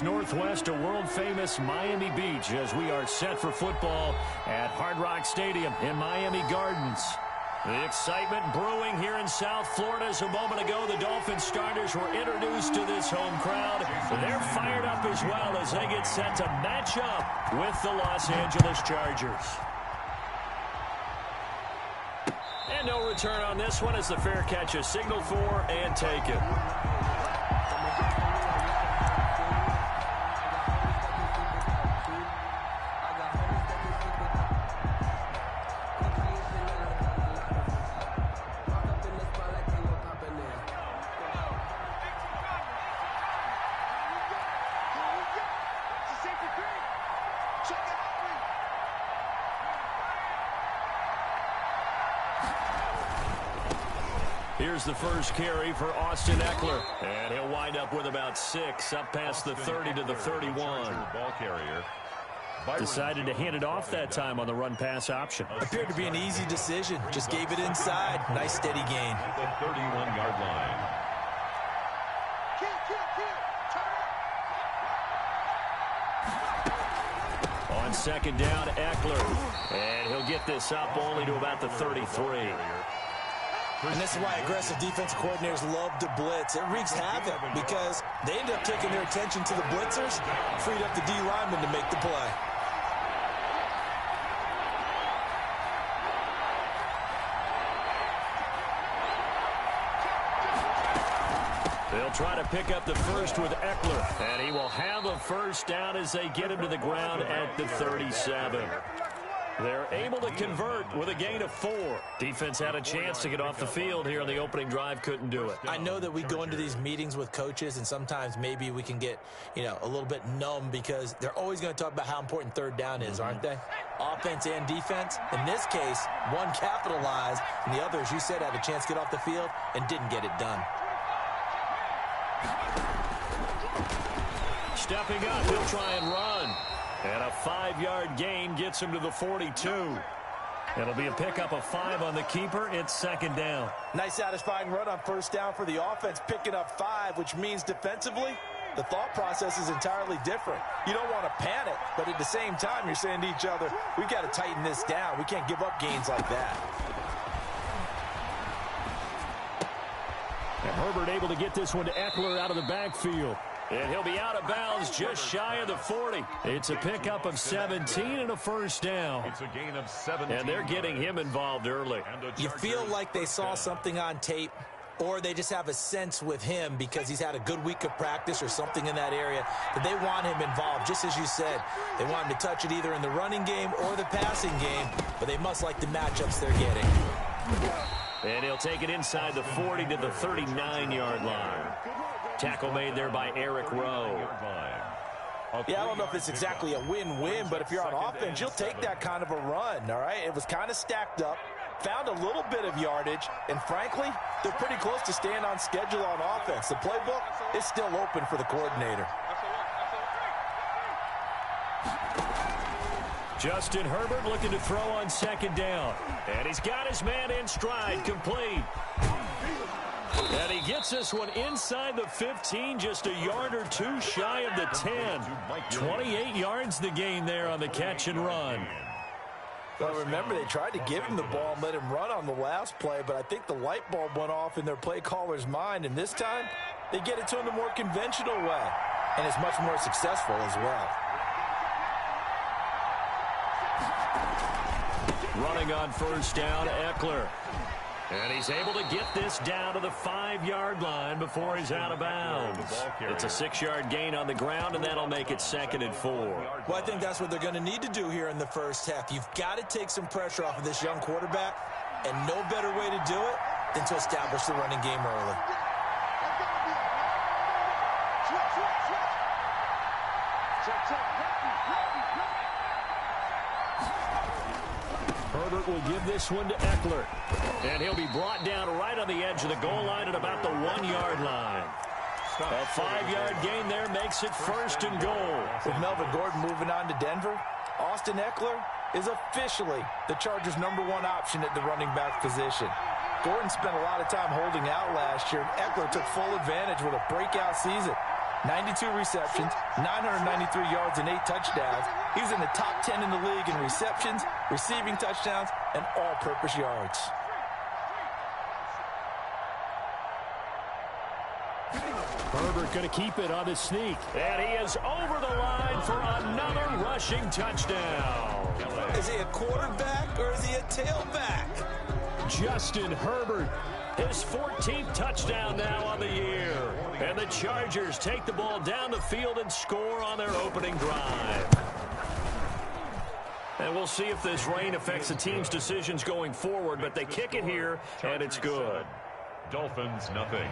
just northwest of world-famous Miami Beach as we are set for football at Hard Rock Stadium in Miami Gardens. The excitement brewing here in South Florida as a moment ago the Dolphins starters were introduced to this home crowd. They're fired up as well as they get set to match up with the Los Angeles Chargers. And no return on this one as the fair catch is signaled for and taken. Here's the first carry for Austin Eckler. And he'll wind up with about 6, up past the 30 to the 31. Ball carrier. Decided to hand it off that time on the run-pass option. Appeared to be an easy decision. Just gave it inside. Nice steady gain. The 31-yard line. On second down, Eckler. And he'll get this up only to about the 33. And this is why aggressive defensive coordinators love to blitz. It wreaks havoc because they end up taking their attention to the blitzers, freed up the D lineman to make the play. They'll try to pick up the first with Eckler, and he will have a first down as they get him to the ground at the 37. They're able to convert with a gain of 4. Defense had a chance to get off the field here on the opening drive, couldn't do it. I know that we go into these meetings with coaches, and sometimes maybe we can get, a little bit numb because they're always going to talk about how important third down is, aren't they? Offense and defense. In this case, one capitalized, and the other, as you said, had a chance to get off the field and didn't get it done. Stepping up, he'll try and run. And a 5-yard gain gets him to the 42. It'll be a pickup of 5 on the keeper. It's second down. Nice satisfying run on first down for the offense, picking up 5, which means defensively, the thought process is entirely different. You don't want to panic, but at the same time, you're saying to each other, we've got to tighten this down. We can't give up gains like that. And Herbert able to get this one to Eckler out of the backfield. And he'll be out of bounds just shy of the 40. It's a pickup of 17 and a first down. It's a gain of 17. And they're getting him involved early. You feel like they saw something on tape, or they just have a sense with him because he's had a good week of practice or something in that area that they want him involved. Just as you said, they want him to touch it either in the running game or the passing game, but they must like the matchups they're getting. And he'll take it inside the 40 to the 39-yard line. Tackle made there by Eric Rowe. Yeah, I don't know if it's exactly a win-win, but if you're on offense, you'll take that kind of a run, all right? It was kind of stacked up, found a little bit of yardage, and frankly, they're pretty close to staying on schedule on offense. The playbook is still open for the coordinator. Justin Herbert looking to throw on second down. And he's got his man in stride, complete. And he gets this one inside the 15, just a yard or 2 shy of the 10. 28 yards the gain there on the catch and run. Well, remember, they tried to give him the ball and let him run on the last play, but I think the light bulb went off in their play caller's mind, and this time they get it to him the more conventional way, and it's much more successful as well. Running on first down, Eckler. And he's able to get this down to the 5-yard line before he's out of bounds. It's a 6-yard gain on the ground, and that'll make it second and 4. Well, I think that's what they're going to need to do here in the first half. You've got to take some pressure off of this young quarterback, and no better way to do it than to establish the running game early. Herbert will give this one to Eckler. And he'll be brought down right on the edge of the goal line at about the 1-yard line. A 5-yard gain there makes it first and goal. With Melvin Gordon moving on to Denver, Austin Eckler is officially the Chargers' #1 option at the running back position. Gordon spent a lot of time holding out last year, and Eckler took full advantage with a breakout season. 92 receptions, 993 yards, and 8 touchdowns. He was in the top 10 in the league in receptions, receiving touchdowns, and all-purpose yards. Herbert going to keep it on the sneak. And he is over the line for another rushing touchdown. Is he a quarterback or is he a tailback? Justin Herbert, his 14th touchdown now on the year. And the Chargers take the ball down the field and score on their opening drive. And we'll see if this rain affects the team's decisions going forward, but they kick it here, and it's good. Dolphins, nothing.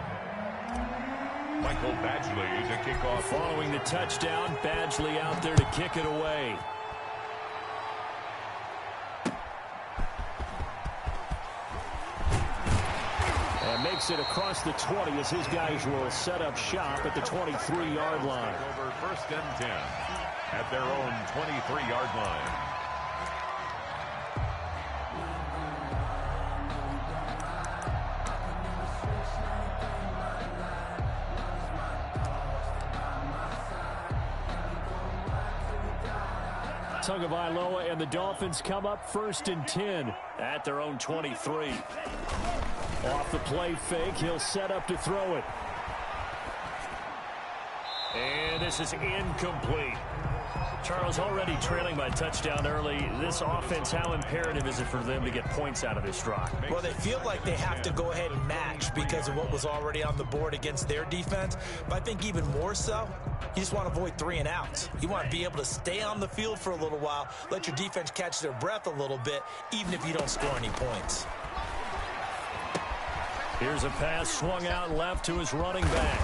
Michael Badgley to kick off. Following the touchdown, Badgley out there to kick it away. And makes it across the 20 as his guys will set up shop at the 23-yard line. Over 1st and 10 at their own 23-yard line. Tagovailoa and the Dolphins come up 1st and 10 at their own 23. Off the play fake, he'll set up to throw it. And this is incomplete. Charles, already trailing by touchdown early. This offense, how imperative is it for them to get points out of this drive? Well, they feel like they have to go ahead and match because of what was already on the board against their defense. But I think even more so, you just want to avoid 3 and outs. You want to be able to stay on the field for a little while, let your defense catch their breath a little bit, even if you don't score any points. Here's a pass swung out left to his running back.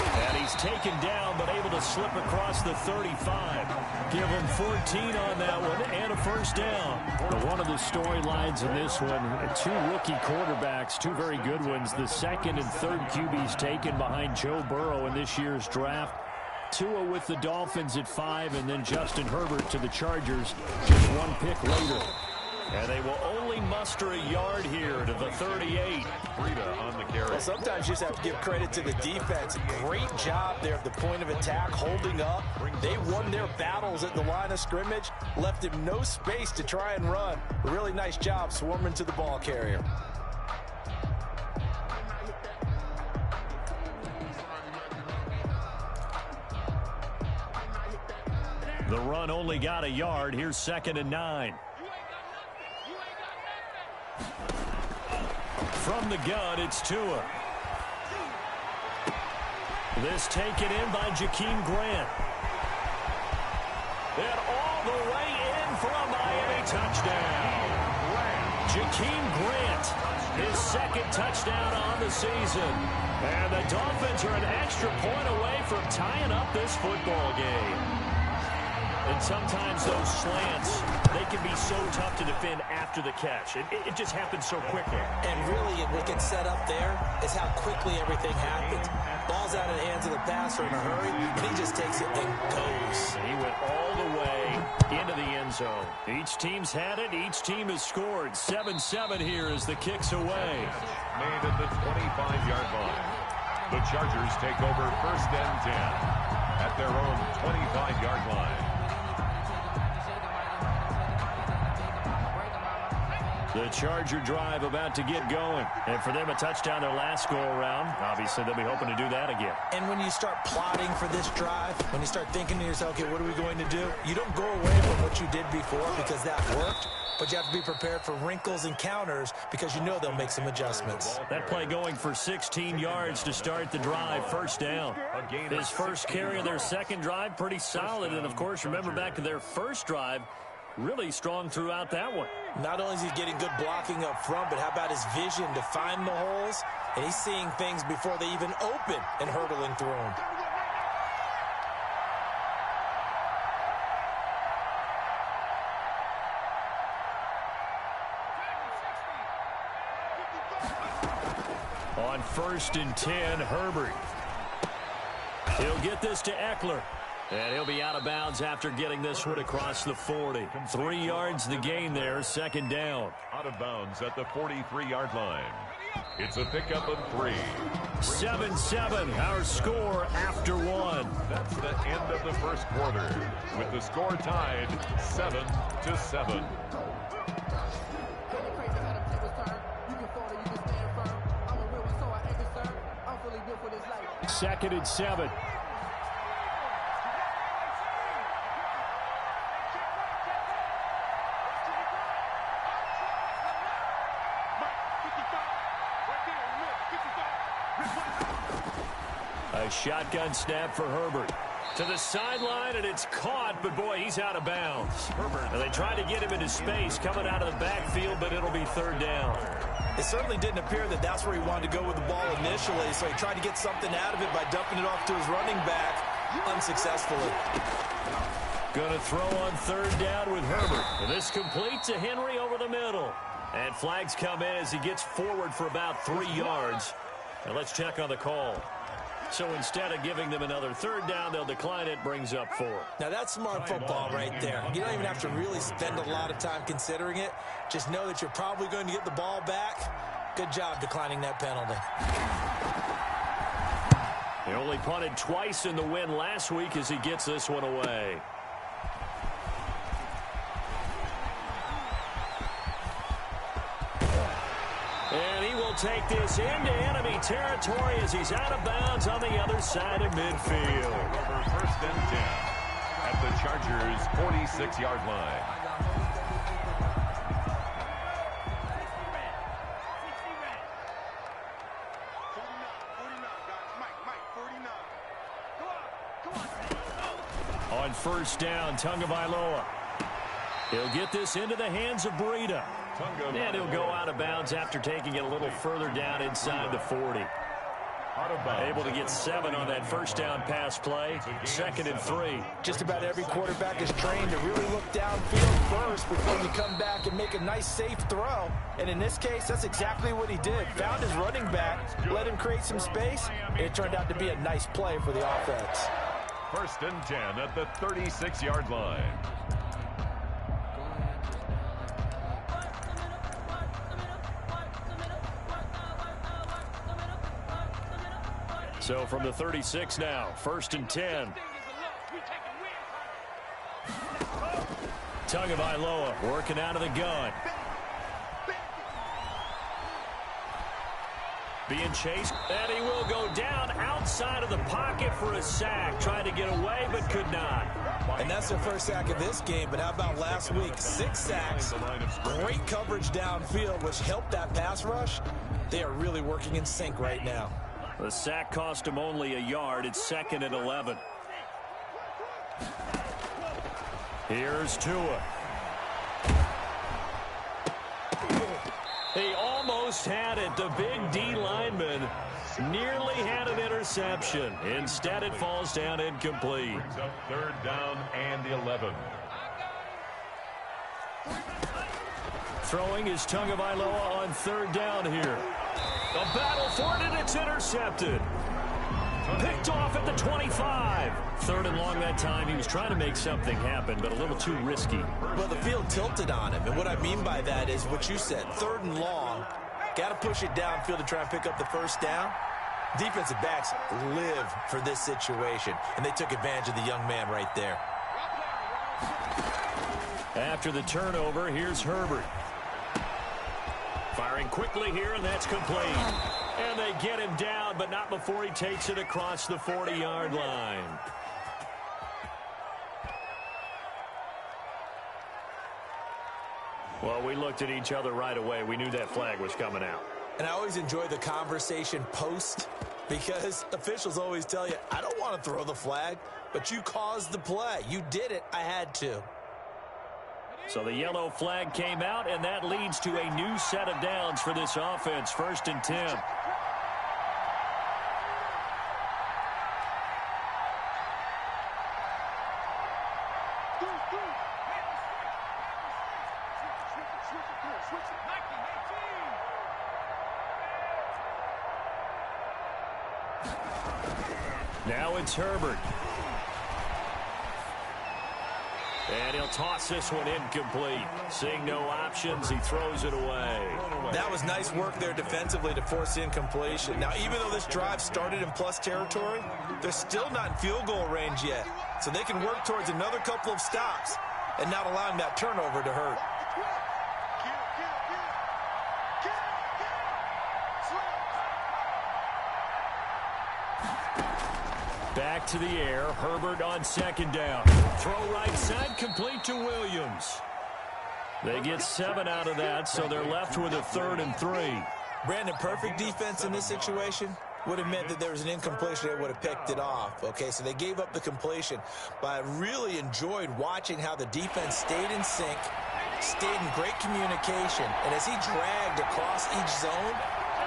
And he's taken down, but able to slip across the 35. Give him 14 on that one, and a 1st down. But one of the storylines in this one, 2 rookie quarterbacks, 2 very good ones. The 2nd and 3rd QBs taken behind Joe Burrow in this year's draft. Tua with the Dolphins at 5, and then Justin Herbert to the Chargers just 1 pick later. And they will only muster a yard here to the 38. Breida on the carry. Well, sometimes you just have to give credit to the defense. Great job there at the point of attack, holding up. They won their battles at the line of scrimmage, left him no space to try and run. A really nice job swarming to the ball carrier. The run only got a yard. Here's 2nd and 9. From the gun, it's Tua. This taken in by Jakeem Grant. And all the way in for a Miami touchdown. Jakeem Grant, his 2nd touchdown on the season. And the Dolphins are an extra point away from tying up this football game. And sometimes those slants, they can be so tough to defend after the catch. It just happens so quickly. And really, what gets set up there is how quickly everything happens. Ball's out of the hands of the passer in a hurry, and he just takes it and goes. He went all the way into the end zone. Each team's had it. Each team has scored. 7-7 here as the kick's away. Made at the 25-yard line. The Chargers take over 1st and 10 at their own 25-yard line. The Charger drive about to get going. And for them, a touchdown their last go-around. Obviously, they'll be hoping to do that again. And when you start plotting for this drive, when you start thinking to yourself, okay, what are we going to do? You don't go away from what you did before because that worked. But you have to be prepared for wrinkles and counters because you know they'll make some adjustments. That play going for 16 yards to start the drive. 1st down. His first carry of their 2nd drive, pretty solid. And, of course, remember back to their 1st drive, really strong throughout that one. Not only is he getting good blocking up front, but how about his vision to find the holes? And he's seeing things before they even open and hurdling through them. On 1st and 10, Herbert. He'll get this to Eckler. And he'll be out of bounds after getting this one across the 40. 3 yards the gain there, 2nd down. Out of bounds at the 43-yard line. It's a pickup of 3. 7-7, our score after 1. That's the end of the first quarter, with the score tied 7-7. Second and 7. A shotgun snap for Herbert. To the sideline, and it's caught, but boy, he's out of bounds. Herbert. And they tried to get him into space coming out of the backfield, but it'll be third down. It certainly didn't appear that that's where he wanted to go with the ball initially, so he tried to get something out of it by dumping it off to his running back unsuccessfully. Going to throw on third down with Herbert. And this completes a Henry over the middle. And flags come in as he gets forward for about 3 yards. And let's check on the call. So instead of giving them another third down, they'll decline it, brings up 4. Now that's smart football right there. You don't even have to really spend a lot of time considering it. Just know that you're probably going to get the ball back. Good job declining that penalty. He only punted twice in the win last week as he gets this one away. And he will take this into enemy territory as he's out of bounds on the other side of midfield. Over first and 10 at the Chargers' 46-yard line. On first down, Tagovailoa. He'll get this into the hands of Breida. And he'll go out of bounds after taking it a little further down inside the 40. Able to get 7 on that first down pass play. Second and 3. Just about every quarterback is trained to really look downfield first before you come back and make a nice, safe throw. And in this case, that's exactly what he did. Found his running back, let him create some space, and it turned out to be a nice play for the offense. First and 10 at the 36-yard line. So from the 36 now, first and 10. Tagovailoa working out of the gun. Being chased, and he will go down outside of the pocket for a sack. Trying to get away, but could not. And that's their first sack of this game, but how about last week? 6 sacks, great coverage downfield, which helped that pass rush. They are really working in sync right now. The sack cost him only a yard. It's second and 11. Here's Tua. He almost had it. The big D lineman nearly had an interception. Instead, it falls down incomplete. Brings up third down and 11. Throwing is Tagovailoa on third down here. The battle for it, and it's intercepted. Picked off at the 25. Third and long that time. He was trying to make something happen, but a little too risky. Well, the field tilted on him, and what I mean by that is what you said. Third and long. Got to push it downfield to try and pick up the first down. Defensive backs live for this situation, and they took advantage of the young man right there. After the turnover, here's Herbert. Firing quickly here, and that's complete. And they get him down, but not before he takes it across the 40-yard line. Well, we looked at each other right away. We knew that flag was coming out. And I always enjoy the conversation post because officials always tell you, I don't want to throw the flag, but you caused the play. You did it. I had to. So the yellow flag came out, and that leads to a new set of downs for this offense. First and 10. Now it's Herbert. And he'll toss this one incomplete. Seeing no options, he throws it away. That was nice work there defensively to force incompletion. Now, even though this drive started in plus territory, they're still not in field goal range yet. So they can work towards another couple of stops and not allowing that turnover to hurt. Back to the air. Herbert on second down. Throw right side, complete to Williams. They get 7 out of that, so they're left with a 3rd and 3. Brandon, perfect defense in this situation would have meant that there was an incompletion. They would have picked it off. Okay, so they gave up the completion. But I really enjoyed watching how the defense stayed in sync, stayed in great communication. And as he dragged across each zone,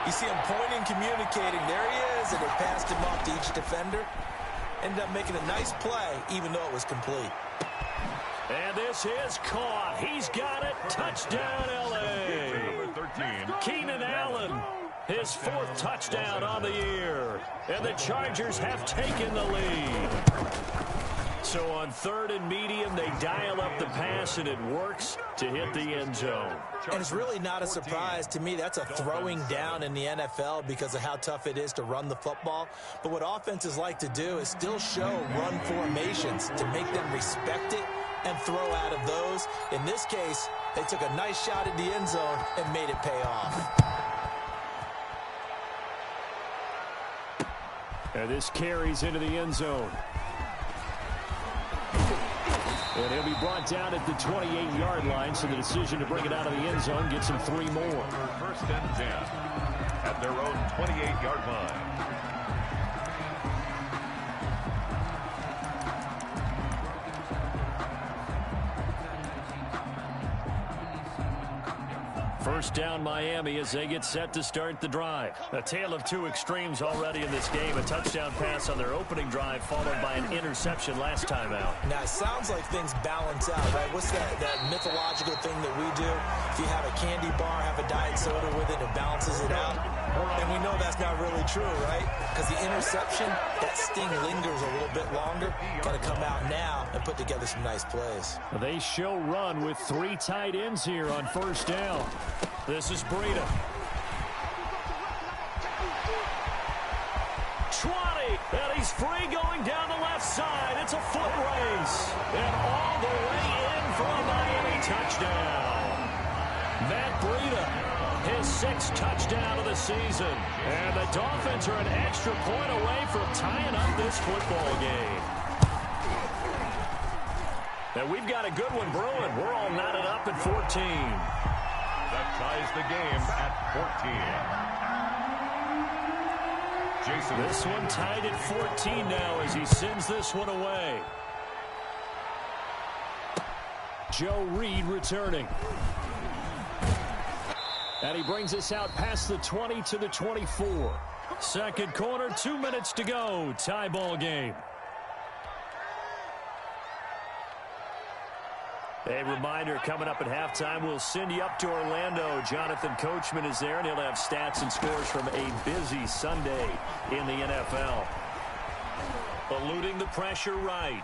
you see him pointing, communicating. There he is, and they passed him off to each defender. Ended up making a nice play, even though it was complete. And this is caught. He's got it. Touchdown, L.A. Keenan Allen, his 4th touchdown on the year. And the Chargers have taken the lead. So on 3rd and medium, they dial up the pass, and it works to hit the end zone. And it's really not a surprise to me. That's a throwing down in the NFL because of how tough it is to run the football. But what offenses like to do is still show run formations to make them respect it and throw out of those. In this case, they took a nice shot at the end zone and made it pay off. And this carries into the end zone. And he'll be brought down at the 28-yard line, so the decision to bring it out of the end zone gets him 3 more. 1st and 10 at their own 28-yard line. First down Miami as they get set to start the drive. A tale of 2 extremes already in this game. A touchdown pass on their opening drive followed by an interception last time out. Now, it sounds like things balance out, right? What's that mythological thing that we do? If you have a candy bar, have a diet soda with it, it balances it out. And we know that's not really true, right? Because the interception, that sting lingers a little bit longer. Got to come out now and put together some nice plays. They show run with 3 tight ends here on 1st down. This is Breida. 20, and he's free going down the left side. It's a foot race, and all the way in for a Miami touchdown. Matt Breida, his 6th touchdown of the season, and the Dolphins are an extra point away from tying up this football game. And we've got a good one brewing. We're all knotted up at 14. That ties the game at 14. Jason. This one tied at 14 now as he sends this one away. Joe Reed returning. And he brings us out past the 20 to the 24. Second quarter, 2 minutes to go. Tie ball game. A reminder, coming up at halftime, we'll send you up to Orlando. Jonathan Coachman is there, and he'll have stats and scores from a busy Sunday in the NFL. Eluding the pressure right.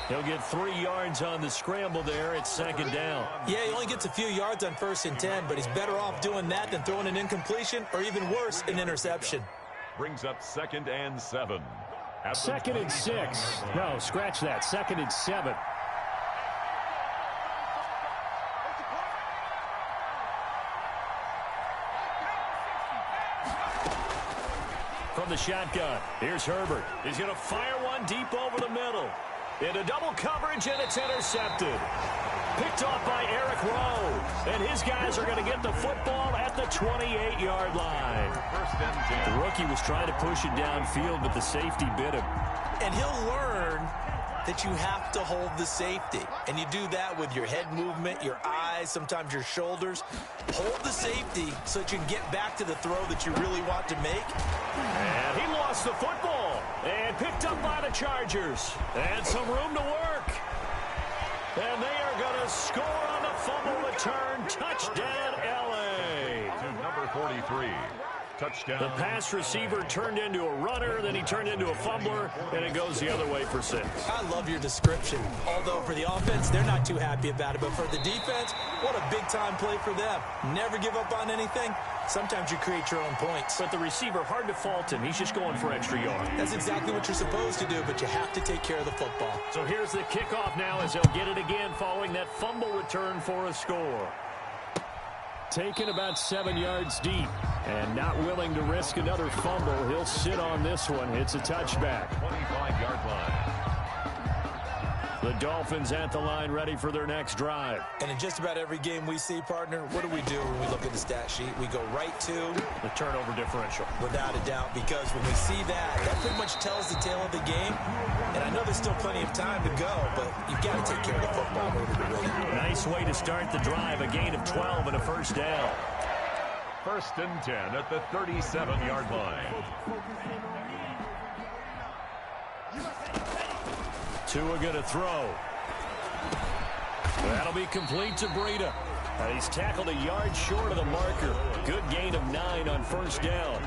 He'll get 3 yards on the scramble there at 2nd down. Yeah, he only gets a few yards on 1st and 10, but he's better off doing that than throwing an incompletion or even worse, an interception. Brings up 2nd and 7. 2nd and 6. No, scratch that. 2nd and 7. From the shotgun, here's Herbert. He's going to fire one deep over the middle. Into double coverage, and it's intercepted. Picked off by Eric Rowe. And his guys are going to get the football at the 28-yard line. The rookie was trying to push it downfield, but the safety bit him. And he'll learn that you have to hold the safety. And you do that with your head movement, your eyes, sometimes your shoulders. Hold the safety so that you can get back to the throw that you really want to make. And he lost the football. And picked up by the Chargers. And some room to work. And they are going to score on the fumble return. Touchdown, L.A. To number 43. Touchdown. The pass receiver turned into a runner, then he turned into a fumbler, and it goes the other way for 6. I love your description. Although for the offense, they're not too happy about it. But for the defense, what a big-time play for them. Never give up on anything. Sometimes you create your own points. But the receiver, hard to fault him. He's just going for extra yard. That's exactly what you're supposed to do, but you have to take care of the football. So here's the kickoff now as they'll get it again following that fumble return for a score. Taken about 7 yards deep and not willing to risk another fumble. He'll sit on this one. It's a touchback. 25-yard line. The Dolphins at the line ready for their next drive. And in just about every game we see, partner, what do we do when we look at the stat sheet? We go right to the turnover differential. Without a doubt, because when we see that pretty much tells the tale of the game. And I know there's still plenty of time to go, but you've got to take care of the football in order to win it. Nice way to start the drive. A gain of 12 and a first down. 1st and 10 at the 37-yard line. Tua going to throw. That'll be complete to Breida. And he's tackled a yard short of the marker. Good gain of 9 on first down.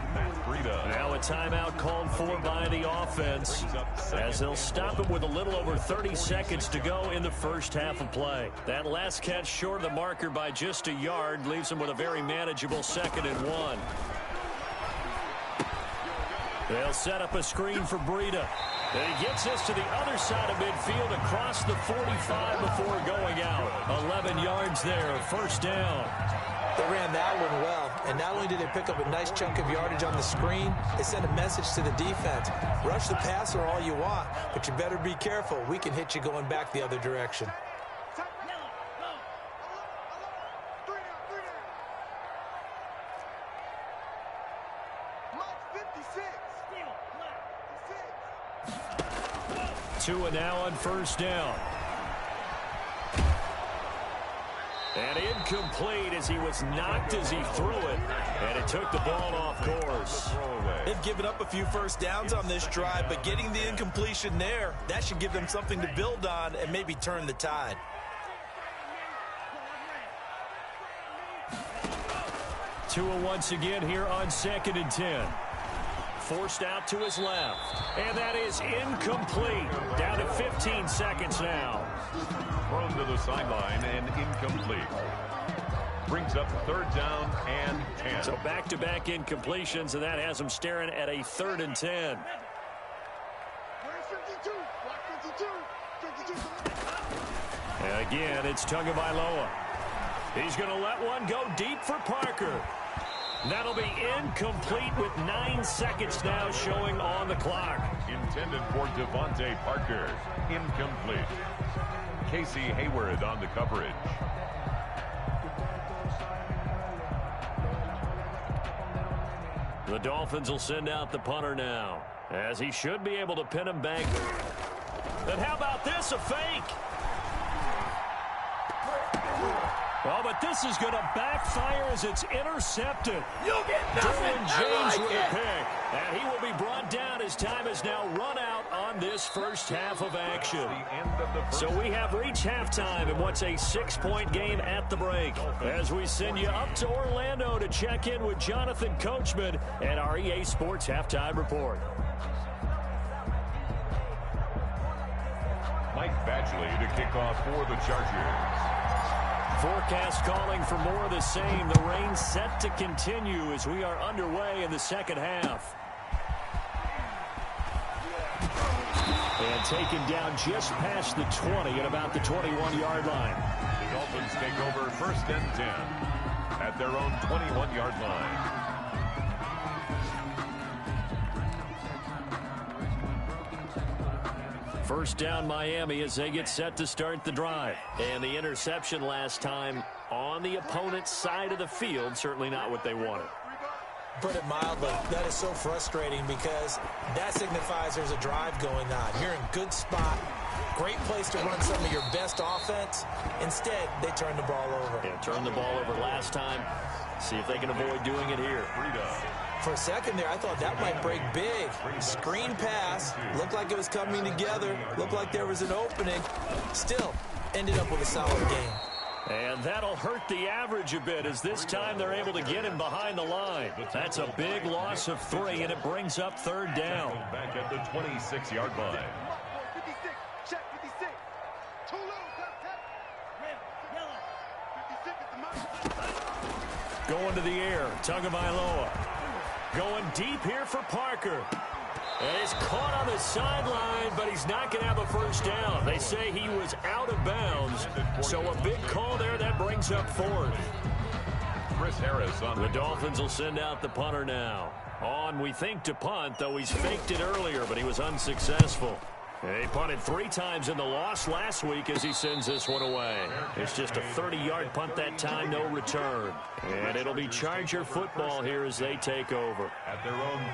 Now a timeout called for by the offense as they'll stop it with a little over 30 seconds to go in the first half of play. That last catch short of the marker by just a yard leaves them with a very manageable 2nd and 1. They'll set up a screen for Breida. And he gets us to the other side of midfield across the 45 before going out. 11 yards there, first down. They ran that one well, and not only did they pick up a nice chunk of yardage on the screen, they sent a message to the defense. Rush the passer all you want, but you better be careful. We can hit you going back the other direction. Tua now on first down. And incomplete as he was knocked as he threw it. And it took the ball off course. They've given up a few first downs on this drive, but getting the incompletion there, that should give them something to build on and maybe turn the tide. Tua once again here on 2nd and 10. Forced out to his left. And that is incomplete. Down to 15 seconds now. Thrown to the sideline and incomplete. Brings up 3rd down and 10. So back-to-back incompletions, and that has him staring at a 3rd and 10. And again, it's Tagovailoa. He's going to let one go deep for Parker. That'll be incomplete with 9 seconds now showing on the clock. Intended for Devontae Parker. Incomplete. Casey Hayward on the coverage. The Dolphins will send out the punter now, as he should be able to pin him back. And how about this, a fake? Oh, but this is going to backfire as it's intercepted. You'll get nothing. James with a pick. And he will be brought down as time is now run out on this first half of action. So we have reached halftime in what's a 6-point game at the break. As we send you up to Orlando to check in with Jonathan Coachman at our EA Sports Halftime Report. Mike Badgley to kick off for the Chargers. Forecast calling for more of the same. The rain set to continue as we are underway in the second half. And taken down just past the 20 at about the 21-yard line. The Dolphins take over 1st and 10 at their own 21-yard line. First down Miami as they get set to start the drive. And the interception last time on the opponent's side of the field, certainly not what they wanted. Put it mildly, that is so frustrating because that signifies there's a drive going on. You're in good spot, great place to run some of your best offense. Instead, they turn the ball over. Yeah, turned the ball over last time. See if they can avoid doing it here. For a second there, I thought that might break big. Screen pass, looked like it was coming together, looked like there was an opening. Still, ended up with a solid game. And that'll hurt the average a bit as this time they're able to get him behind the line. That's a big loss of 3, and it brings up third down. Back at the 26-yard line. Going to the air, Tagovailoa. Going deep here for Parker. And he's caught on the sideline, but he's not going to have a first down. They say he was out of bounds, so a big call there. That brings up fourth. Chris Harris on the Dolphins will send out the punter now. On, we think, to punt, though he's faked it earlier, but he was unsuccessful. He punted 3 times in the loss last week as he sends this one away. It's just a 30-yard punt that time, no return. And it'll be Charger football here as they take over.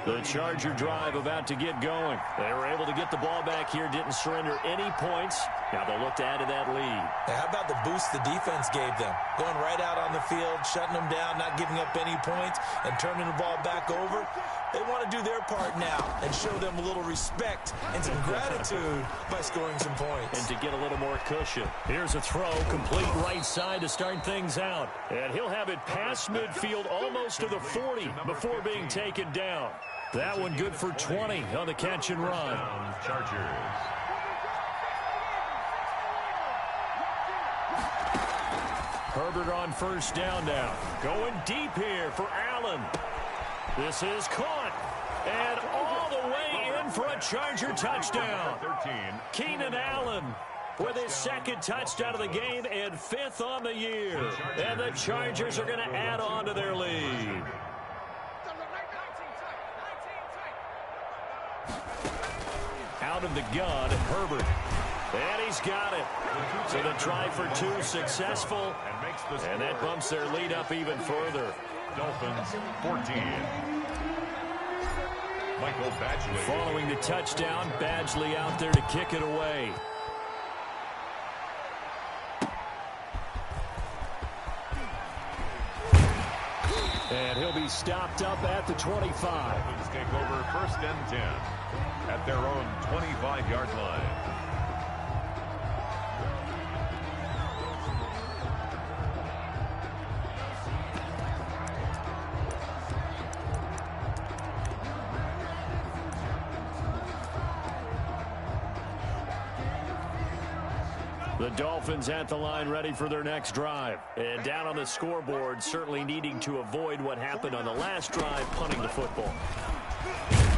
The Charger drive about to get going. They were able to get the ball back here, didn't surrender any points. Now they'll look to add to that lead. How about the boost the defense gave them? Going right out on the field, shutting them down, not giving up any points, and turning the ball back over. They want to do their part now and show them a little respect and some gratitude by scoring some points. And to get a little more cushion. Here's a throw, complete right side to start things out. And he'll have it past midfield almost to the 40 before being taken down. That one good for 20 on the catch and run. Chargers. Herbert on first down now. Going deep here for Allen. This is caught. And all the way in for a Charger touchdown. Keenan Allen with his second touchdown of the game and 5th on the year. And the Chargers are going to add on to their lead. Out of the gun, Herbert. And he's got it. So the try for 2 successful. And that bumps their lead up even further. Dolphins 14. Michael Badgley. Following the touchdown, Badgley out there to kick it away. And he'll be stopped up at the 25. Dolphins take over 1st and 10 at their own 25-yard line. The Dolphins at the line ready for their next drive. And down on the scoreboard, certainly needing to avoid what happened on the last drive, punting the football.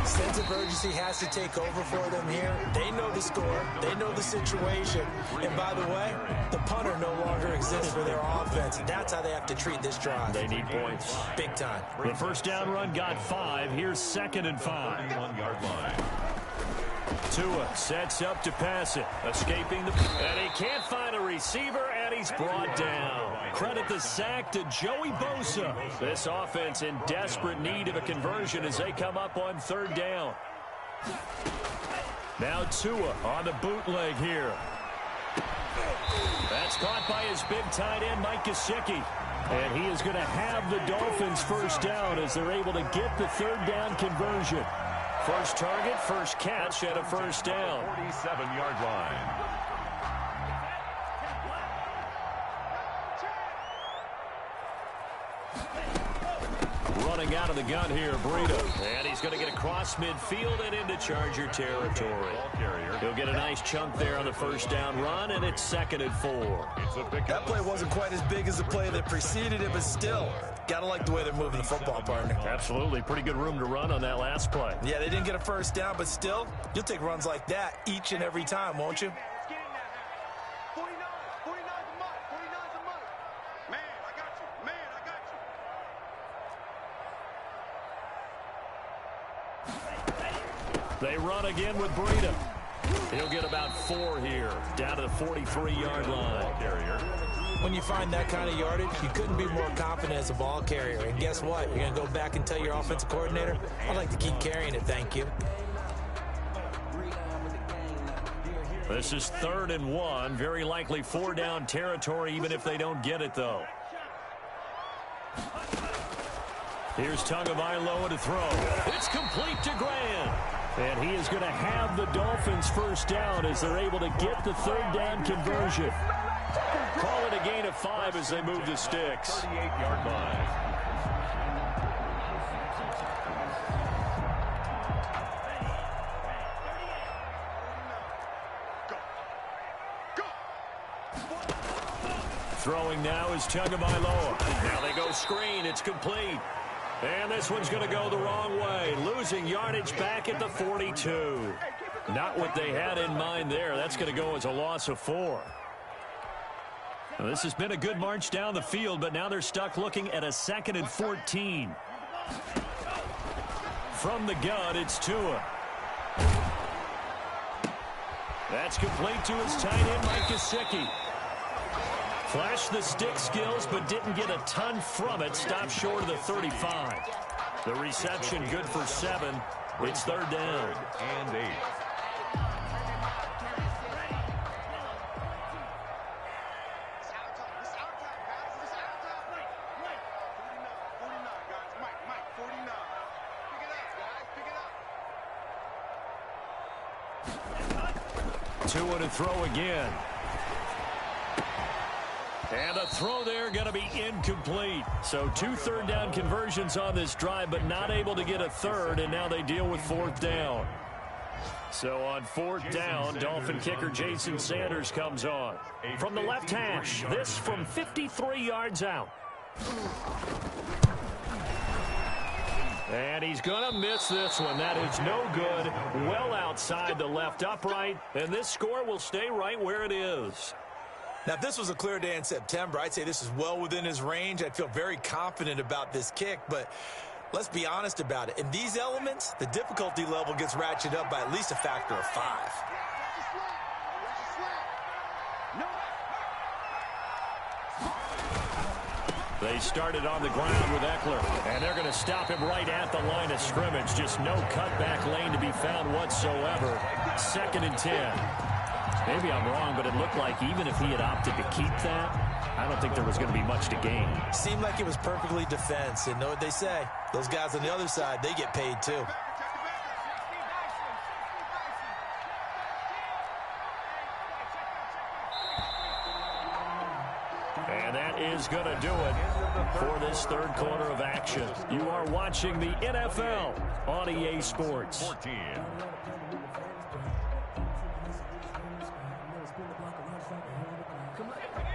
Sense of urgency has to take over for them here. They know the score. They know the situation. And by the way, the punter no longer exists for their offense. That's how they have to treat this drive. They need points. Big time. The first down run got 5. Here's 2nd and 5. 1-yard line. Tua sets up to pass it. Escaping the... And he can't find a receiver, and he's brought down. Credit the sack to Joey Bosa. This offense in desperate need of a conversion as they come up on 3rd down. Now Tua on the bootleg here. That's caught by his big tight end, Mike Gesicki. And he is going to have the Dolphins first down as they're able to get the 3rd down conversion. First target, first catch, and a first down. 47-yard line. Running out of the gun here, Breida. And he's going to get across midfield and into Charger territory. He'll get a nice chunk there on the first down run, and it's 2nd and 4. That play wasn't quite as big as the play that preceded it, but still, gotta like the way they're moving the football, partner. Absolutely. Pretty good room to run on that last play. Yeah, they didn't get a first down, but still, you'll take runs like that each and every time, won't you? They run again with Breida. He'll get about 4 here, down to the 43-yard line. When you find that kind of yardage, you couldn't be more confident as a ball carrier. And guess what? You're going to go back and tell your offensive coordinator, I'd like to keep carrying it, thank you. This is 3rd and 1. Very likely 4-down territory, even if they don't get it, though. Here's Tagovailoa to throw. It's complete to Grant. And he is going to have the Dolphins first down as they're able to get the 3rd down conversion. Call it and a gain of 5 as they move the sticks. 38-yard line. Throwing now is Tagovailoa. Now they go screen. It's complete. And this one's going to go the wrong way. Losing yardage back at the 42. Not what they had in mind there. That's going to go as a loss of 4. Now, this has been a good march down the field, but now they're stuck looking at a 2nd and 14. From the gun, it's Tua. That's complete to his tight end, Mike Gesicki. Flashed the stick skills, but didn't get a ton from it. Stopped short of the 35. The reception good for 7. It's 3rd down. And 8. Tua to throw again. And a throw there going to be incomplete. So 2 3rd down conversions on this drive, but not able to get a 3rd, and now they deal with 4th down. So on 4th down, Dolphin kicker Jason Sanders comes on. From the left hash, this from 53 yards out. And he's going to miss this one. That is no good. Well outside the left upright, and this score will stay right where it is. Now, if this was a clear day in September, I'd say this is well within his range. I'd feel very confident about this kick, but let's be honest about it. In these elements, the difficulty level gets ratcheted up by at least a factor of 5. They started on the ground with Eckler, and they're going to stop him right at the line of scrimmage. Just no cutback lane to be found whatsoever. 2nd and 10. Maybe I'm wrong, but it looked like even if he had opted to keep that, I don't think there was going to be much to gain. Seemed like it was perfectly defense. And know what they say? Those guys on the other side, they get paid too. And that is going to do it for this 3rd quarter of action. You are watching the NFL on EA Sports. 14.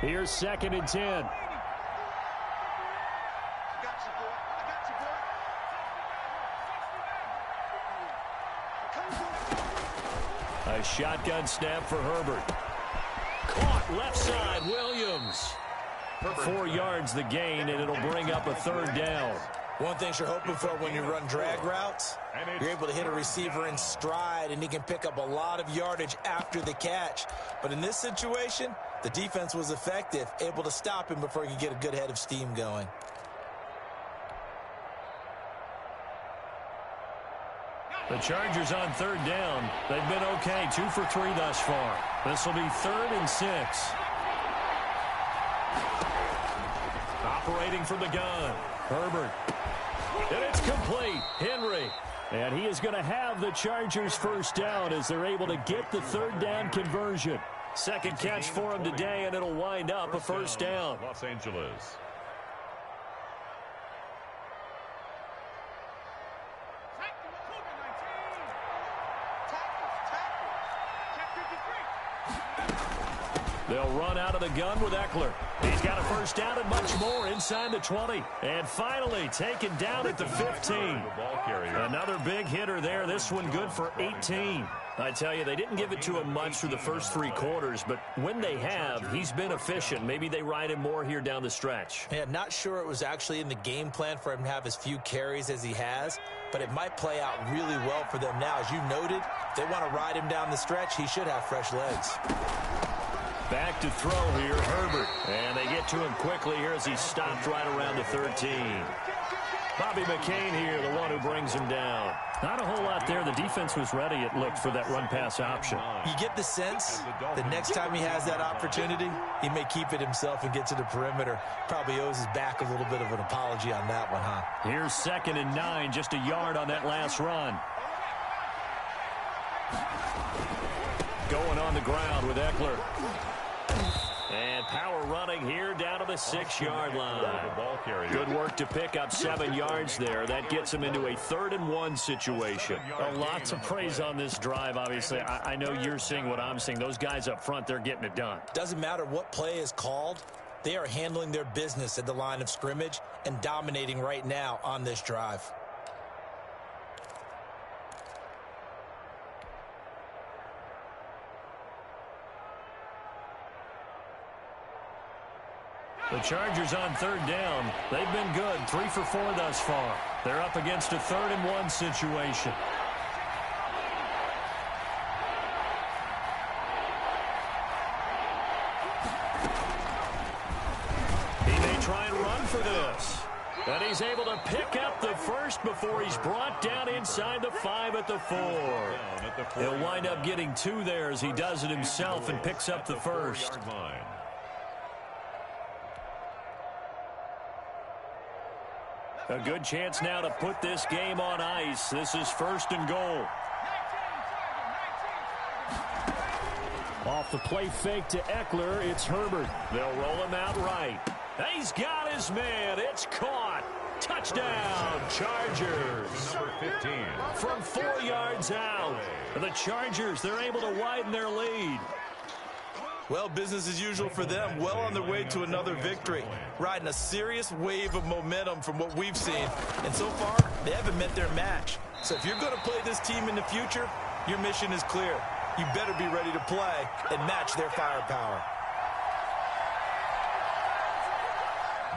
Here's 2nd and 10. A shotgun snap for Herbert. Caught left side, Williams. 4 yards the gain, and it'll bring up a 3rd down. One thing you're hoping for when you run drag routes, you're able to hit a receiver in stride, and he can pick up a lot of yardage after the catch. But in this situation, the defense was effective, able to stop him before he could get a good head of steam going. The Chargers on 3rd down. They've been okay, 2 for 3 thus far. This will be 3rd and 6. Operating from the gun. Herbert. And it's complete. Henry. And he is going to have the Chargers 1st down as they're able to get the 3rd down conversion. 2nd catch for him today, and it'll wind up a 1st down. Los Angeles. They'll run out of the gun with Eckler. He's got a 1st down and much more inside the 20. And finally taken down at the 15. Another big hitter there. This one good for 18. I tell you, they didn't give it to him much through the first 3 quarters, but when they have, he's been efficient. Maybe they ride him more here down the stretch. Yeah, not sure it was actually in the game plan for him to have as few carries as he has, but it might play out really well for them now. As you noted, if they want to ride him down the stretch, he should have fresh legs. Back to throw here, Herbert. And they get to him quickly here as he stopped right around the 13. Bobby McCain here, the one who brings him down. Not a whole lot there. The defense was ready, it looked, for that run-pass option. You get the sense the next time he has that opportunity, he may keep it himself and get to the perimeter. Probably owes his back a little bit of an apology on that one, huh? Here's 2nd and 9, just a yard on that last run. Going on the ground with Eckler. And power running here down to the 6-yard line. Good work to pick up 7 yards there. That gets him into a 3rd-and-1 situation. Lots of praise on this drive, obviously. I know you're seeing what I'm seeing. Those guys up front, they're getting it done. Doesn't matter what play is called. They are handling their business at the line of scrimmage and dominating right now on this drive. The Chargers on 3rd down. They've been good, 3 for 4 thus far. They're up against a 3rd-and-1 situation. He may try and run for this. And he's able to pick up the first before he's brought down inside the 5 at the 4. He'll wind up getting 2 there as he does it himself and picks up the first. A good chance now to put this game on ice. This is 1st and goal. Off the play fake to Eckler, it's Herbert. They'll roll him out right. He's got his man. It's caught. Touchdown, Chargers. Number 15. From 4 yards out. The Chargers, they're able to widen their lead. Well, business as usual for them. Well on their way to another victory. Riding a serious wave of momentum from what we've seen. And so far, they haven't met their match. So if you're going to play this team in the future, your mission is clear. You better be ready to play and match their firepower.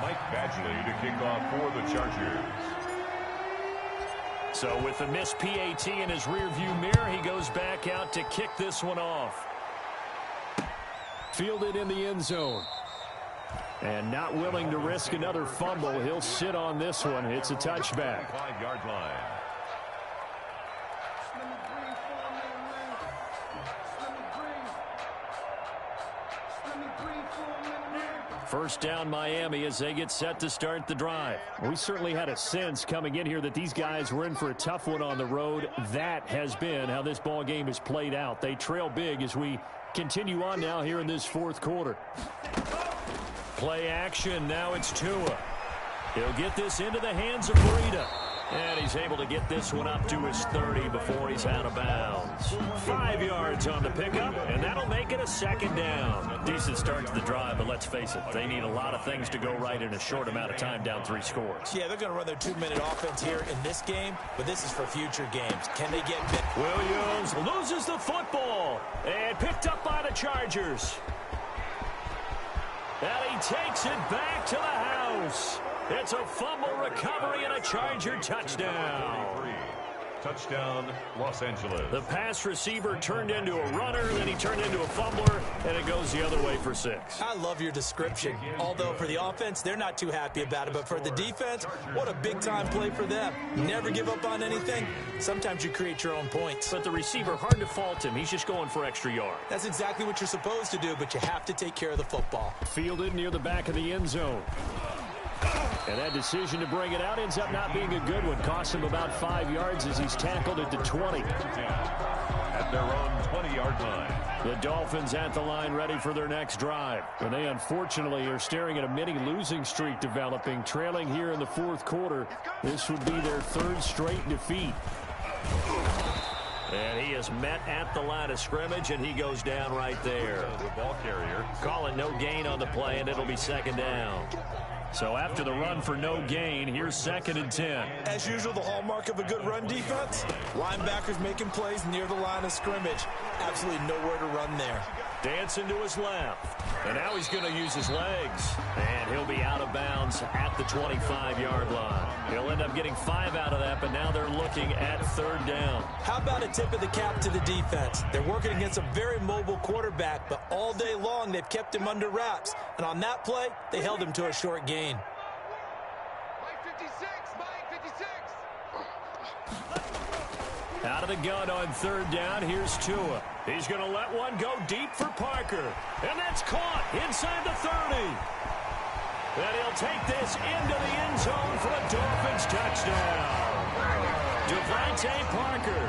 Mike Badgley to kick off for the Chargers. So with a missed PAT in his rearview mirror, he goes back out to kick this one off. Fielded in the end zone. And not willing to risk another fumble. He'll sit on this one. It's a touchback. 5-yard line. First down Miami as they get set to start the drive. We certainly had a sense coming in here that these guys were in for a tough one on the road. That has been how this ball game has played out. They trail big as we continue on now here in this 4th quarter. Play action. Now it's Tua. He'll get this into the hands of Breida. And he's able to get this one up to his 30 before he's out of bounds. 5 yards on the pickup, and that'll make it a 2nd down. Decent start to the drive, but let's face it, they need a lot of things to go right in a short amount of time, down 3 scores. Yeah, they're going to run their 2-minute offense here in this game, but this is for future games. Can they get bit? Williams loses the football and picked up by the Chargers. And he takes it back to the house. It's a fumble recovery and a Charger touchdown. Touchdown, Los Angeles. The pass receiver turned into a runner, then he turned into a fumbler, and it goes the other way for 6. I love your description. Although for the offense, they're not too happy about it. But for the defense, what a big-time play for them. Never give up on anything. Sometimes you create your own points. But the receiver, hard to fault him. He's just going for extra yards. That's exactly what you're supposed to do, but you have to take care of the football. Fielded near the back of the end zone. And that decision to bring it out ends up not being a good one. Costs him about 5 yards as he's tackled at the 20. At their own 20-yard line. The Dolphins at the line ready for their next drive. And they unfortunately are staring at a mini losing streak developing, trailing here in the 4th quarter. This would be their 3rd straight defeat. And he is met at the line of scrimmage, and he goes down right there. The ball carrier. Calling no gain on the play, and it'll be 2nd down. So after the run for no gain, here's 2nd and 10. As usual, the hallmark of a good run defense, linebackers making plays near the line of scrimmage. Absolutely nowhere to run there. Dancing to his left. And now he's going to use his legs. And he'll be out of bounds at the 25-yard line. He'll end up getting 5 out of that, but now they're looking at 3rd down. How about a tip of the cap to the defense? They're working against a very mobile quarterback, but all day long they've kept him under wraps. And on that play, they held him to a short gain. Out of the gun on 3rd down, here's Tua. He's going to let one go deep for Parker. And that's caught inside the 30. And he'll take this into the end zone for a Dolphins touchdown. Devontae Parker,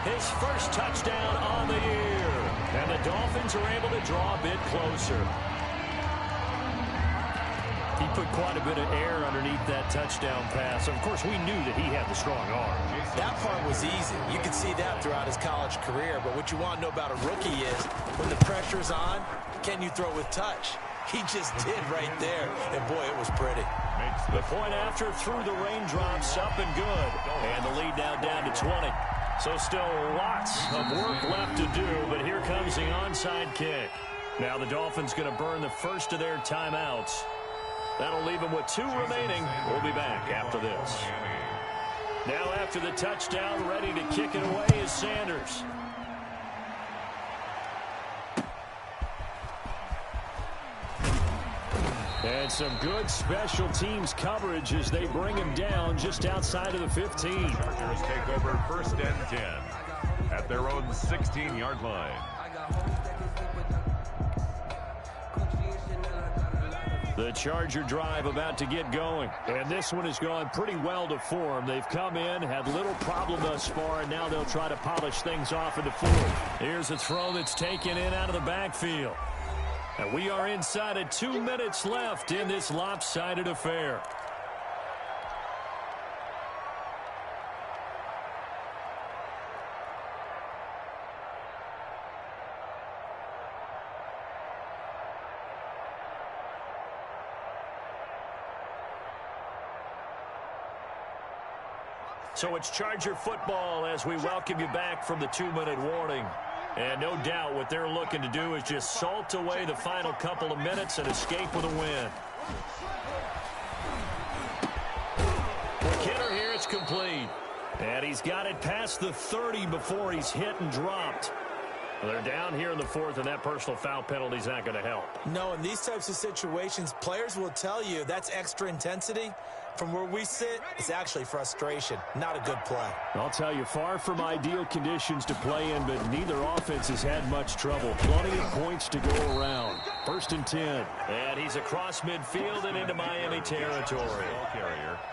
his first touchdown on the year. And the Dolphins are able to draw a bit closer. He put quite a bit of air underneath that touchdown pass. Of course, we knew that he had the strong arm. That part was easy. You can see that throughout his college career. But what you want to know about a rookie is when the pressure's on, can you throw with touch? He just did right there. And, boy, it was pretty. The point after through the raindrops, up and good. And the lead now down to 20. So still lots of work left to do, but here comes the onside kick. Now the Dolphins going to burn the first of their timeouts. That'll leave them with 2 remaining. We'll be back after this. Now after the touchdown, ready to kick it away is Sanders. And some good special teams coverage as they bring him down just outside of the 15. Chargers take over 1st and 10 at their own 16-yard line. The Charger drive about to get going. And this one has gone pretty well to form. They've come in, had little problem thus far, and now they'll try to polish things off into 4th. Here's a throw that's taken in out of the backfield. And we are inside of 2 minutes left in this lopsided affair. So it's Charger football as we welcome you back from the 2-minute warning. And no doubt what they're looking to do is just salt away the final couple of minutes and escape with a win. McKinnon here, it's complete. And he's got it past the 30 before he's hit and dropped. Well, they're down here in the 4th, and that personal foul penalty is not going to help. No, in these types of situations, players will tell you that's extra intensity. From where we sit, it's actually frustration, not a good play. I'll tell you, far from ideal conditions to play in, but neither offense has had much trouble. Plenty of points to go around. 1st and 10. And he's across midfield and into Miami territory.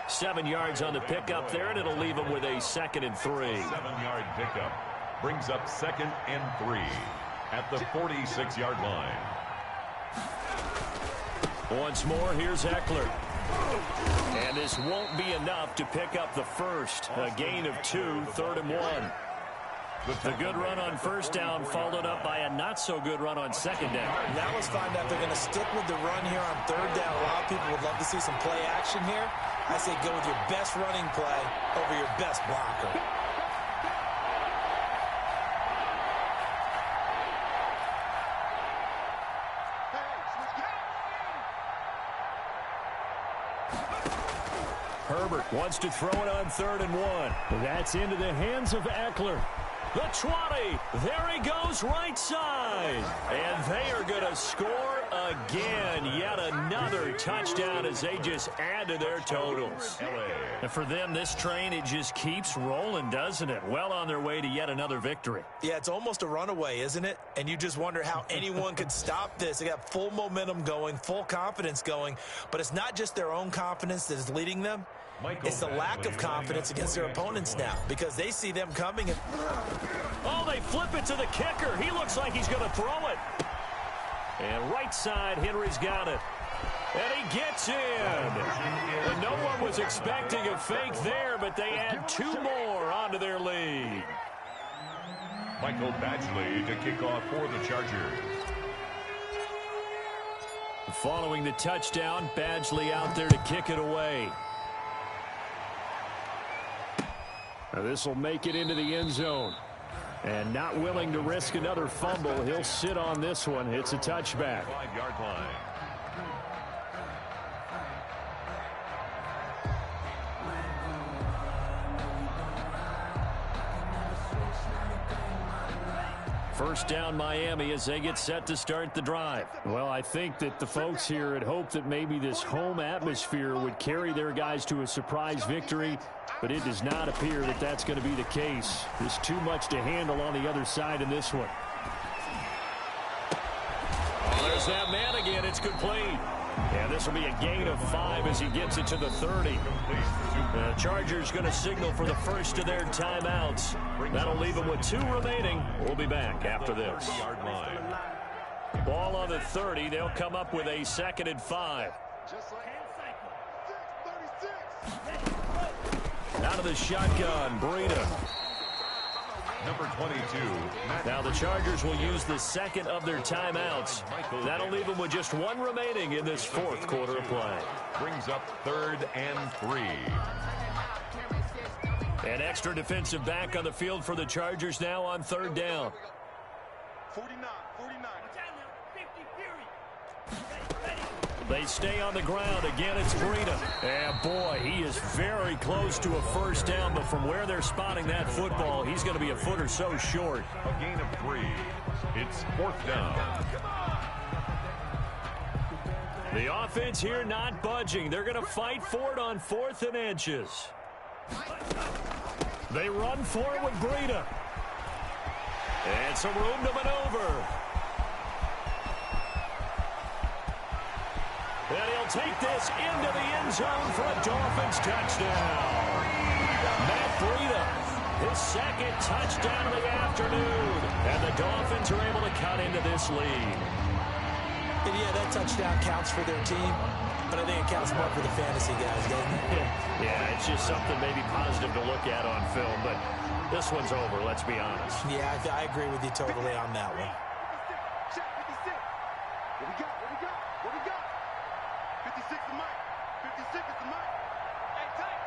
7 yards on the pickup there, and it'll leave him with a 2nd and 3. 7-yard pickup brings up 2nd and 3 at the 46-yard line. Once more, here's Eckler. And this won't be enough to pick up the first. A gain of 2, 3rd and 1. The good run on 1st down followed up by a not-so-good run on 2nd down. Now let's find out if they're going to stick with the run here on 3rd down. A lot of people would love to see some play action here. I say go with your best running play over your best blocker. Herbert wants to throw it on 3rd and 1. That's into the hands of Eckler. The 20. There he goes right side. And they are going to score again. Yet another touchdown as they just add to their totals. And for them, this train, it just keeps rolling, doesn't it? Well on their way to yet another victory. Yeah, it's almost a runaway, isn't it? And you just wonder how anyone could stop this. They got full momentum going, full confidence going. But it's not just their own confidence that is leading them. It's the lack of confidence against their opponents now because they see them coming. And oh, they flip it to the kicker. He looks like he's going to throw it. And right side, Henry's got it. And he gets in. And no one was expecting a fake there, but they add 2 more onto their lead. Michael Badgley to kick off for the Chargers. Following the touchdown, Badgley out there to kick it away. Now this will make it into the end zone. And not willing to risk another fumble, he'll sit on this one. It's a touchback. 5-yard line. First down Miami as they get set to start the drive. Well, I think that the folks here had hoped that maybe this home atmosphere would carry their guys to a surprise victory, but it does not appear that that's going to be the case. There's too much to handle on the other side in this one. Oh, there's that man again. It's complete. And this will be a gain of 5 as he gets it to the 30. The Chargers going to signal for the first of their timeouts. That'll leave them with 2 remaining. We'll be back after this. Ball on the 30. They'll come up with a 2nd and 5. Out of the shotgun, Breida. Number 22. Now the Chargers will use the second of their timeouts. That'll leave them with just one remaining in this fourth quarter of play. Brings up 3rd and 3. An extra defensive back on the field for the Chargers now on 3rd down. 49. They stay on the ground. Again, it's Breida. And, boy, he is very close to a first down, but from where they're spotting that football, he's going to be a foot or so short. A gain of 3. It's 4th down. The offense here not budging. They're going to fight for it on 4th and inches. They run for it with Breida. And some room to maneuver. And he'll take this into the end zone for a Dolphins touchdown. Matt Breida, his second touchdown of the afternoon. And the Dolphins are able to cut into this lead. And yeah, that touchdown counts for their team, but I think it counts more for the fantasy guys, doesn't it? Yeah, it's just something maybe positive to look at on film, but this one's over, let's be honest. Yeah, I agree with you totally on that one. What we got? 56 is Mike. 56 is the Mike. Hey, tight.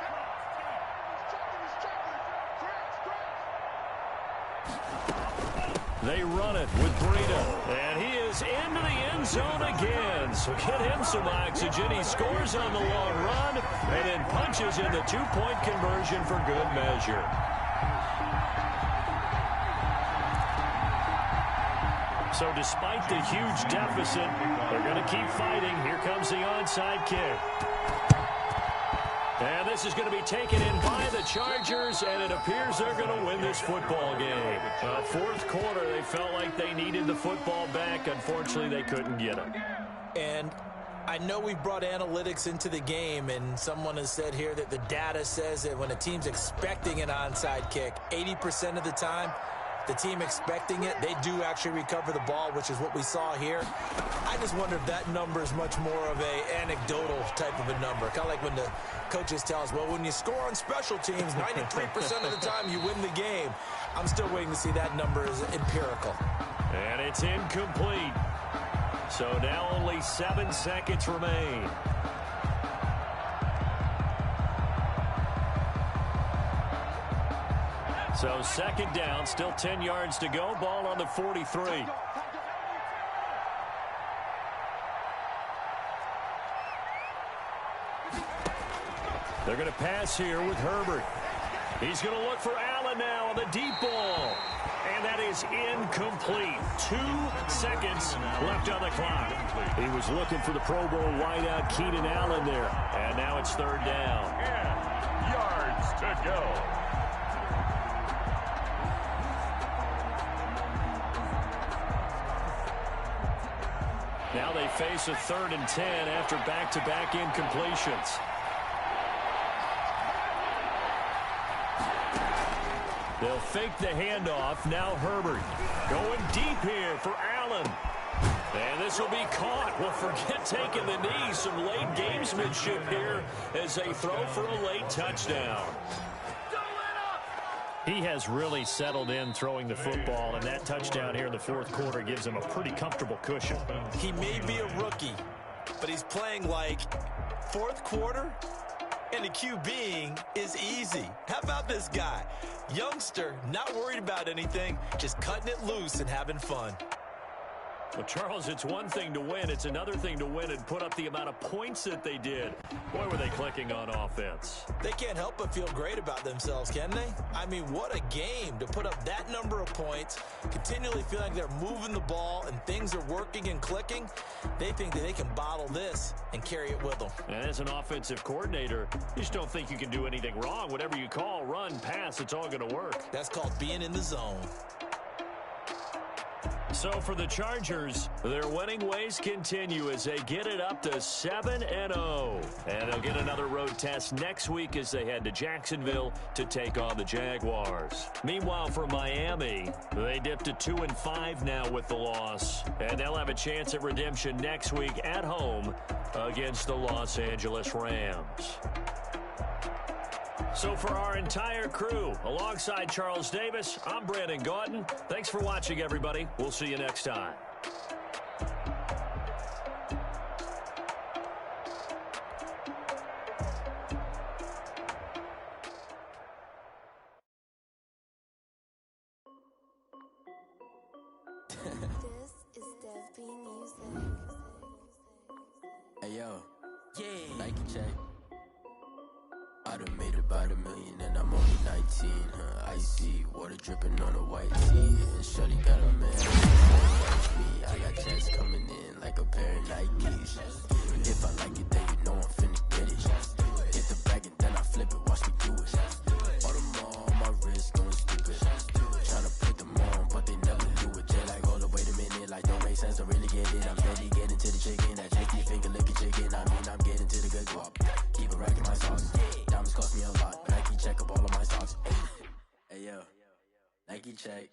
They run it with Breida, and he is into the end zone again. So get him some oxygen. He scores on the long run and then punches in the two-point conversion for good measure. So despite the huge deficit, they're going to keep fighting. Here comes the onside kick. And this is going to be taken in by the Chargers, and it appears they're going to win this football game. Fourth quarter, they felt like they needed the football back. Unfortunately, they couldn't get it. And I know we've brought analytics into the game, and someone has said here that the data says that when a team's expecting an onside kick, 80% of the time, the team expecting it, they do actually recover the ball, which is what we saw here. I just wonder if that number is much more of a anecdotal type of a number. Kind of like when the coaches tell us, well, when you score on special teams, 93% of the time you win the game. I'm still waiting to see that number is empirical. And it's incomplete. So now only 7 seconds remain. So second down, still 10 yards to go. Ball on the 43. They're going to pass here with Herbert. He's going to look for Allen now on the deep ball. And that is incomplete. 2 seconds left on the clock. He was looking for the Pro Bowl wideout Keenan Allen there. And now it's third down. 10 yards to go. Now they face a 3rd and 10 after back-to-back incompletions. They'll fake the handoff. Now Herbert going deep here for Allen. And this will be caught. Well, forget taking the knee. Some late gamesmanship here as they throw for a late touchdown. He has really settled in throwing the football, and that touchdown here in the fourth quarter gives him a pretty comfortable cushion. He may be a rookie, but he's playing like fourth quarter, and the QBing is easy. How about this guy? Youngster, not worried about anything, just cutting it loose and having fun. Well, Charles, it's one thing to win. It's another thing to win and put up the amount of points that they did. Boy, were they clicking on offense. They can't help but feel great about themselves, can they? I mean, what a game to put up that number of points, continually feeling they're moving the ball and things are working and clicking. They think that they can bottle this and carry it with them. And as an offensive coordinator, you just don't think you can do anything wrong. Whatever you call, run, pass, it's all going to work. That's called being in the zone. So for the Chargers, their winning ways continue as they get it up to 7-0. And they'll get another road test next week as they head to Jacksonville to take on the Jaguars. Meanwhile, for Miami, they dipped to 2-5 now with the loss. And they'll have a chance at redemption next week at home against the Los Angeles Rams. So for our entire crew, alongside Charles Davis, I'm Brandon Gaudin. Thanks for watching, everybody. We'll see you next time. This is Dev B Music. Hey yo, yeah, Nike check. I done made about $1 million and I'm only 19. Icy water dripping on a white tee. And shorty got a man. Me, I got checks coming in like a pair of Nikes. If I like it, then you know I'm finna get it. Hit the bag and then I flip it. Watch me do it. All them on my wrist going stupid. Tryna put them on, but they never do it. They're like, hold up, wait a minute. Like, don't make sense. Don't really get it. I'm steady getting to the chicken. That chicky finger licking chicken. I mean, I'm getting to the good guap. Keep it racking my sauce. Diamonds cost me a lot. Nike check up all of my socks. Hey yo, Nike check.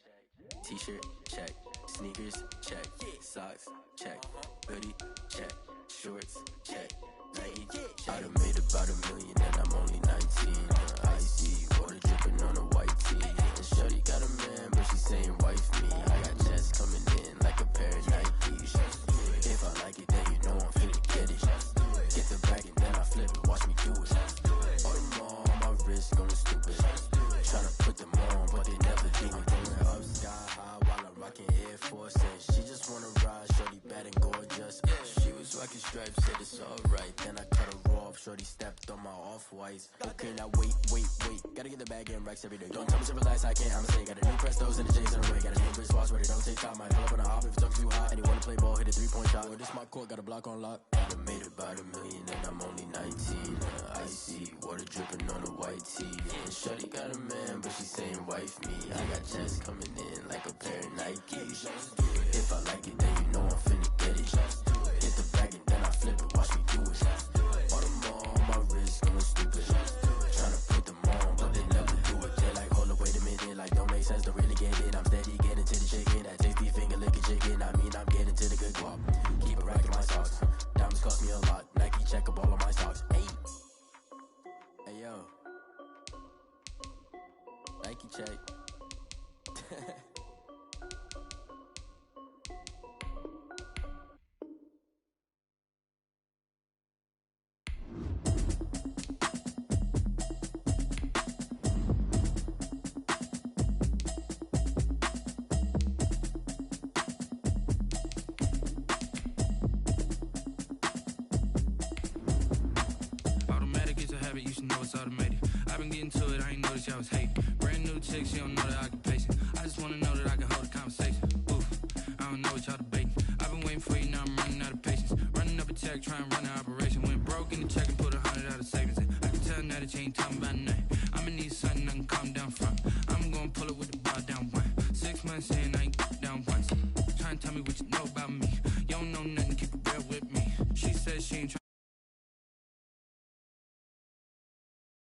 T-shirt check. Sneakers check. Socks check. Hoodie check. Shorts check. Nike check. I done made about $1 million and I'm only 19. Icy water dripping on a white tee. And shorty got a man, but she saying wife me. I got checks coming in like a pair of Nikes. If I like it, then you know I'm finna get it. Get the bag and then I flip it. Watch me do it. All them on my wrist going stupid. Tryna put them on, but they never do it. Going up sky high while I'm rocking Air Force. And she just wanna ride, shorty bad and gorgeous. She was rocking stripes, said it's alright. Then I cut her off, shorty stepped on my off-whites. Okay, now wait. Gotta get the bag and racks every day. Don't tell me to relax, I can't, I'ma say. Got a new Prestos and the J's in the way. Got a new wristwatch, but it don't take time. I pull up on a hop if it's too hot. And you wanna play ball, hit a 3-point shot. Or this my court, got a block on lock. I done made about $1 million and I'm only 19. Icy water dripping on a white tee. And shorty got a man, but she saying wife me. I got checks coming in like a pair of Nikes. If I like it, then you know I'm finna get it. Hit the bag and then I flip it. Watch me do it. All them on my wrist going stupid. Tryna put them on, but they never do it. They're like, hold up, wait a minute. Like, don't make sense, don't really get it. I'm steady getting to the chicken. That tasty finger licking chicken. I mean, I'm getting to the good guap. Keep it racking my socks. Diamonds cost me a lot. Nike check up all of my socks. Hey yo, Nike check. Automatic is a habit, you should know it's automated. I've been getting to it, I ain't noticed y'all was hating. Brand new chick, she don't know that I can pace it. I just wanna know that I can hold a conversation. Oof, I don't know what y'all debating. I've been waiting for you, now I'm running out of patience. Running up a check, trying to run an operation. Went broke in the check and put 100 out of savings in. I can tell now that you ain't talking about nothing. I'ma need something I can calm down from. I'm gonna pull it with the bar down one. 6 months in, I ain't down once. Trying to tell me what you know about me. You don't know nothing, keep it real with me. She says she ain't trying